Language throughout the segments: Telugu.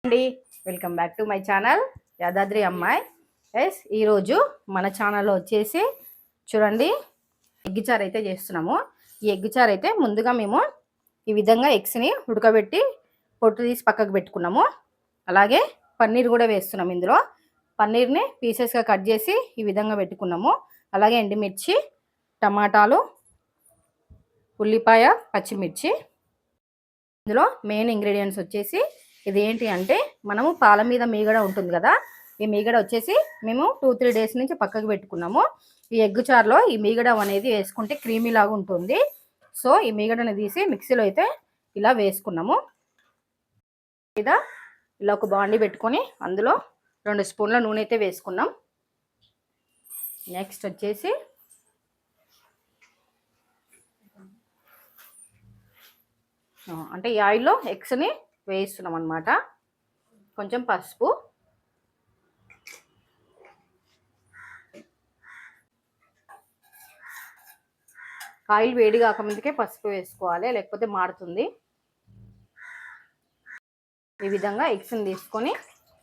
అండి welcome back to my channel Yadadri అమ్మాయి. ఎస్ ఈరోజు మన ఛానల్లో వచ్చేసి చూడండి ఎగ్ చారు అయితే చేస్తున్నాము. ఈ ఎగ్ చారు అయితే ముందుగా మేము ఈ విధంగా ఎగ్స్ని ఉడకబెట్టి పొట్టు తీసి పక్కకు పెట్టుకున్నాము. అలాగే పన్నీర్ కూడా వేస్తున్నాము. ఇందులో పన్నీర్ని పీసెస్గా కట్ చేసి ఈ విధంగా పెట్టుకున్నాము. అలాగే ఎండుమిర్చి, టమాటాలు, ఉల్లిపాయ, పచ్చిమిర్చి. ఇందులో మెయిన్ ఇంగ్రీడియంట్స్ వచ్చేసి ఇది ఏంటి అంటే మనము పాల మీద మీగడ ఉంటుంది కదా, ఈ మీగడ వచ్చేసి మేము 2-3 డేస్ నుంచి పక్కకు పెట్టుకున్నాము. ఈ ఎగ్ చారులో ఈ మీగడ అనేది వేసుకుంటే క్రీమీ లాగా ఉంటుంది. సో ఈ మీగడని తీసి మిక్సీలో అయితే ఇలా వేసుకున్నాము. ఇలా ఒక బాండి పెట్టుకొని అందులో 2 స్పూన్ల నూనె అయితే వేసుకున్నాం. నెక్స్ట్ వచ్చేసి అంటే ఈ ఆయిల్లో ఎగ్స్ని వేయిస్తున్నాం అన్నమాట. కొంచెం పసుపు, ఆయిల్ వేడి కాకముందుకే పసుపు వేసుకోవాలి, లేకపోతే మాడుతుంది. ఈ విధంగా ఎగ్స్ని తీసుకొని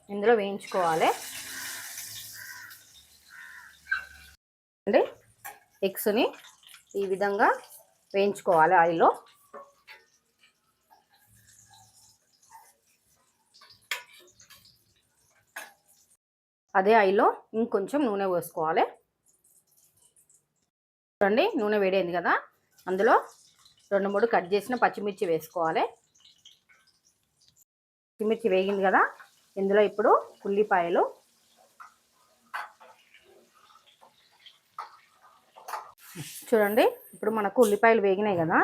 ఇందులో వేయించుకోవాలి. అంటే ఎగ్స్ని ఈ విధంగా వేయించుకోవాలి ఆయిల్లో. అదే ఆయిల్లో ఇంకొంచెం నూనె పోసుకోవాలి. చూడండి నూనె వేడైంది కదా, అందులో 2-3 కట్ చేసిన పచ్చిమిర్చి వేసుకోవాలి. పచ్చిమిర్చి వేగింది కదా, ఇందులో ఇప్పుడు ఉల్లిపాయలు, చూడండి ఇప్పుడు మనకు ఉల్లిపాయలు వేగినాయి కదా,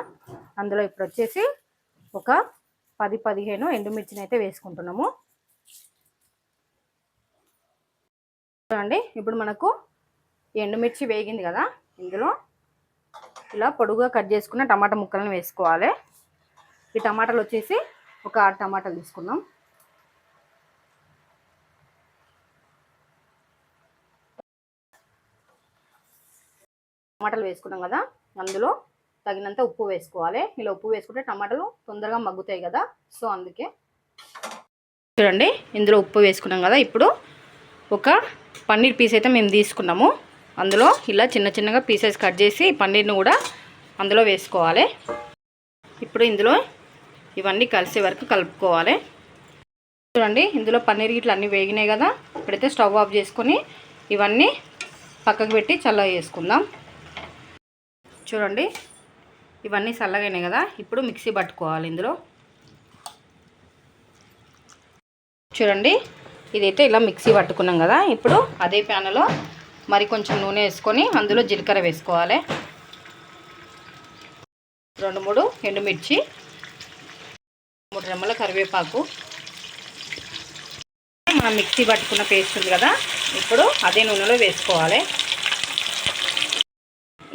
అందులో ఇప్పుడు వచ్చేసి ఒక 10-15 ఎండుమిర్చిని అయితే వేసుకుంటున్నాము. చూడండి ఇప్పుడు మనకు ఎండుమిర్చి వేగింది కదా, ఇందులో ఇలా పొడుగుగా కట్ చేసుకున్న టమాటా ముక్కలను వేసుకోవాలి. ఈ టమాటాలు వచ్చేసి ఒక 6 టమాటాలు తీసుకున్నాం. టమాటాలు వేసుకున్నాం కదా, అందులో తగినంత ఉప్పు వేసుకోవాలి. ఇలా ఉప్పు వేసుకుంటే టమాటాలు తొందరగా మగ్గుతాయి కదా, సో అందుకే. చూడండి ఇందులో ఉప్పు వేసుకున్నాం కదా, ఇప్పుడు ఒక పన్నీర్ పీస్ అయితే మేము తీసుకున్నాము. అందులో ఇలా చిన్నగా పీసెస్ కట్ చేసి పన్నీర్ని కూడా అందులో వేసుకోవాలి. ఇప్పుడు ఇందులో ఇవన్నీ కలిసే వరకు కలుపుకోవాలి. చూడండి ఇందులో పన్నీర్ గిట్ల అన్నీ వేగినాయి కదా, ఇప్పుడైతే స్టవ్ ఆఫ్ చేసుకొని ఇవన్నీ పక్కకు పెట్టి చల్లగా చేసుకుందాం. చూడండి ఇవన్నీ చల్లగానే కదా, ఇప్పుడు మిక్సీ పట్టుకోవాలి. ఇందులో చూడండి ఇదైతే ఇలా మిక్సీ పట్టుకున్నాం కదా, ఇప్పుడు అదే ప్యాన్లో మరి కొంచెం నూనె వేసుకొని అందులో జీలకర్ర వేసుకోవాలి. 2-3 ఎండుమిర్చి, 3 రెమ్మల కరివేపాకు, మనం మిక్సీ పట్టుకున్న పేస్ట్ ఉంది కదా, ఇప్పుడు అదే నూనెలో వేసుకోవాలి.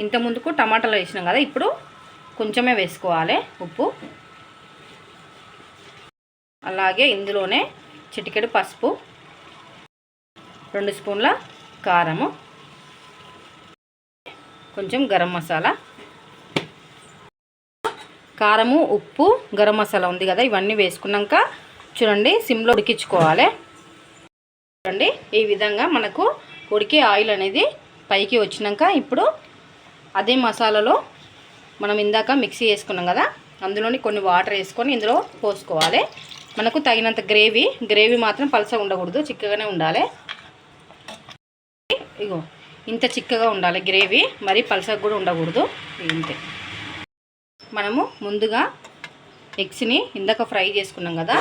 ఇంత ముందుకు టమాటాలు వేసినాం కదా, ఇప్పుడు కొంచెమే వేసుకోవాలి ఉప్పు. అలాగే ఇందులోనే చిటికెడు పసుపు, 2 స్పూన్ల కారము, కొంచెం గరం మసాలా. కారము, ఉప్పు, గరం మసాలా ఉంది కదా, ఇవన్నీ వేసుకున్నాక చూడండి సిమ్లో ఉడికించుకోవాలి. చూడండి ఈ విధంగా మనకు ఉడికే ఆయిల్ అనేది పైకి వచ్చినాక ఇప్పుడు అదే మసాలాలో మనం ఇందాక మిక్సీ వేసుకున్నాం కదా, అందులోని కొన్ని వాటర్ వేసుకొని ఇందులో పోసుకోవాలి. మనకు తగినంత గ్రేవీ మాత్రం పలసగా ఉండకూడదు, చిక్కగానే ఉండాలి. ఇగో ఇంత చిక్కగా ఉండాలి గ్రేవీ, మరి పలసగా కూడా ఉండకూడదు. ఇంతే. మనము ముందుగా ఎగ్స్ని ఇందాక ఫ్రై చేసుకున్నాం కదా,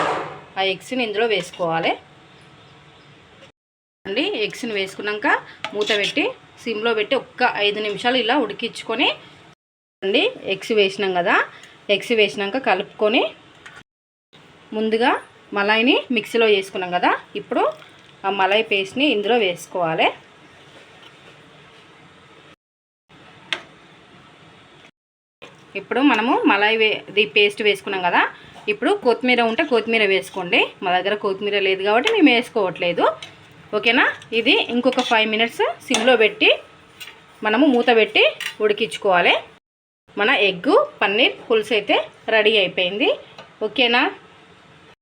ఆ ఎగ్స్ని ఇందులో వేసుకోవాలి. అండి ఎగ్స్ని వేసుకున్నాక మూత పెట్టి సిమ్లో పెట్టి ఒక్క 5 నిమిషాలు ఇలా ఉడికించుకొని అండి ఎగ్స్ వేసినాం కదా, ఎగ్స్ వేసినాక కలుపుకొని ముందుగా మలాయిని మిక్సీలో వేసుకున్నాం కదా, ఇప్పుడు ఆ మలాయి పేస్ట్ని ఇందులో వేసుకోవాలి. ఇప్పుడు మనము మలాయి పేస్ట్ వేసుకున్నాం కదా, ఇప్పుడు కొత్తిమీర ఉంటే కొత్తిమీర వేసుకోండి. మా దగ్గర కొత్తిమీర లేదు కాబట్టి మేము వేసుకోవట్లేదు. ఓకేనా. ఇది ఇంకొక 5 మినిట్స్ సిమ్లో పెట్టి మనము మూత పెట్టి ఉడికించుకోవాలి. మన ఎగ్గు పన్నీర్ పులుసు అయితే రెడీ అయిపోయింది. ఓకేనా.